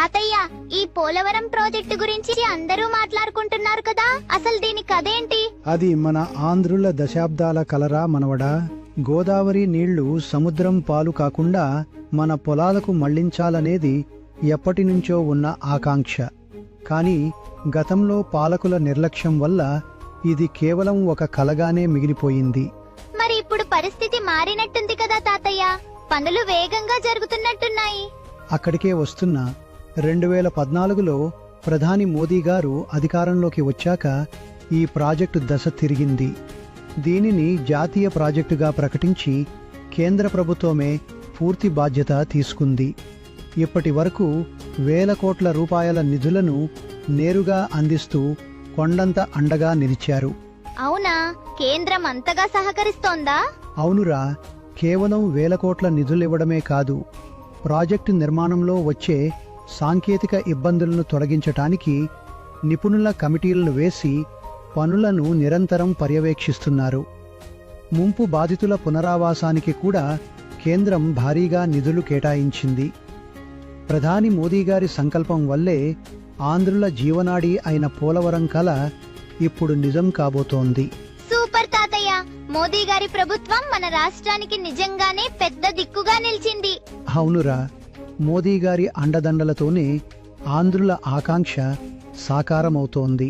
తాతయ్య, ఈ పోలవరం ప్రాజెక్టు గురించి అందరూ మాట్లాడుకుంటున్నారు కదా, అసలు దీని కథేంటి? అది మన ఆంధ్రుల దశాబ్దాల కలరా మనవడా. గోదావరి నీళ్లు సముద్రం పాలు కాకుండా మన పొలాలకు మళ్లించాలనేది ఎప్పటినుంచో ఉన్న ఆకాంక్ష. కాని గతంలో పాలకుల నిర్లక్ష్యం వల్ల ఇది కేవలం ఒక కలగానే మిగిలిపోయింది. మరి ఇప్పుడు పరిస్థితి మారినట్టుంది కదా తాతయ్య, పనులు వేగంగా జరుగుతున్నట్టున్నాయి. అక్కడికే వస్తున్న 2014లో ప్రధాని మోదీ గారు అధికారంలోకి వచ్చాక ఈ ప్రాజెక్టు దశ తిరిగింది. దీనిని జాతీయ ప్రాజెక్టుగా ప్రకటించి కేంద్ర ప్రభుత్వమే పూర్తి బాధ్యత తీసుకుంది. ఇప్పటి వరకు వేల కోట్ల రూపాయల నిధులను నేరుగా అందిస్తూ కొండంత అండగా నిలిచారు. అవునా, కేంద్రం అంతగా సహకరిస్తోందా? అవునురా, కేవలం వేల కోట్ల నిధులివ్వడమే కాదు, ప్రాజెక్టు నిర్మాణంలో వచ్చే సాంకేతిక ఇబ్బందులను తొలగించటానికి నిపుణుల కమిటీలను వేసి పనులను నిరంతరం పర్యవేక్షిస్తున్నారు. ముంపు బాధితుల పునరావాసానికి కూడా కేంద్రం భారీగా నిధులు కేటాయించింది. ప్రధాని మోదీ గారి సంకల్పం వల్లే ఆంధ్రుల జీవనాడి అయిన పోలవరం కల ఇప్పుడు నిజం కాబోతోంది. సూపర్ తాతయ్య, మోదీ గారి ప్రభుత్వం మన రాష్ట్రానికి నిజంగానే పెద్ద దిక్కుగా నిలిచింది. అవునురా, మోదీ గారి అండదండలతోనే ఆంధ్రుల ఆకాంక్ష సాకారమవుతోంది.